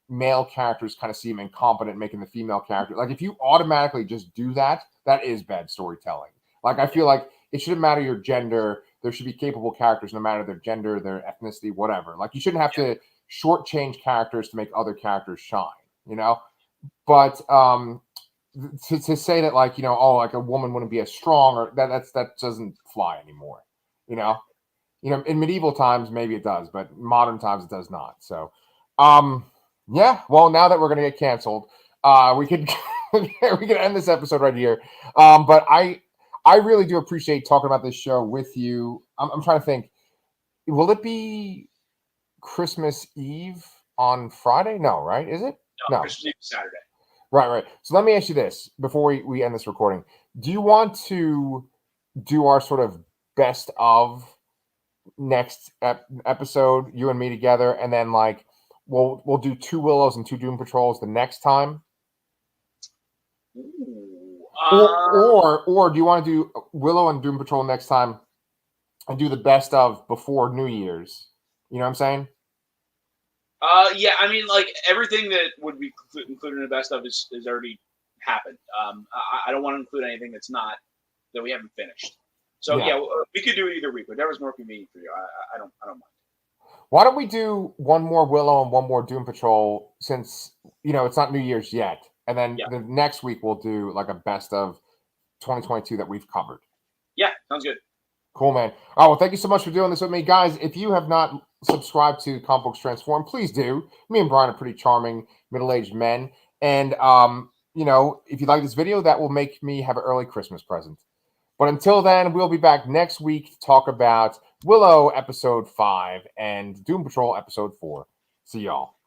male characters kind of seem incompetent, making the female character like if you automatically just do that, that is bad storytelling. Like I feel like it shouldn't matter your gender. there should be capable characters no matter their gender, their ethnicity, whatever. Like you shouldn't have to shortchange characters to make other characters shine, you know? But to say that like, you know, oh, like a woman wouldn't be as strong or that doesn't fly anymore, you know? You know, in medieval times maybe it does, but modern times it does not. So yeah, well, now that we're gonna get canceled, we could we could end this episode right here. But I really do appreciate talking about this show with you. I'm trying to think. Will it be Christmas Eve on Friday? No, right? Is it? No. Christmas Eve Saturday. Right. So let me ask you this before we end this recording. Do you want to do our sort of best of next episode, you and me together, and then like we'll do 2 Willows and 2 Doom Patrols the next time? Or do you want to do Willow and Doom Patrol next time and do the best of before New Year's? You know what I'm saying? Yeah, I mean, like everything that would be included in the best of is already happened. I don't want to include anything that we haven't finished. So yeah, we could do it either week. Whatever's more convenient for you. I don't mind. Why don't we do 1 more Willow and 1 more Doom Patrol since you know it's not New Year's yet, and then the next week we'll do like a best of 2022 that we've covered. Yeah, sounds good. Cool, man. Oh, well, thank you so much for doing this with me, guys. If you have not subscribed to Comic Books Transform, please do. Me and Brian are pretty charming middle-aged men, and you know, if you like this video, that will make me have an early Christmas present. But until then, we'll be back next week to talk about Willow episode 5 and Doom Patrol episode 4. See y'all.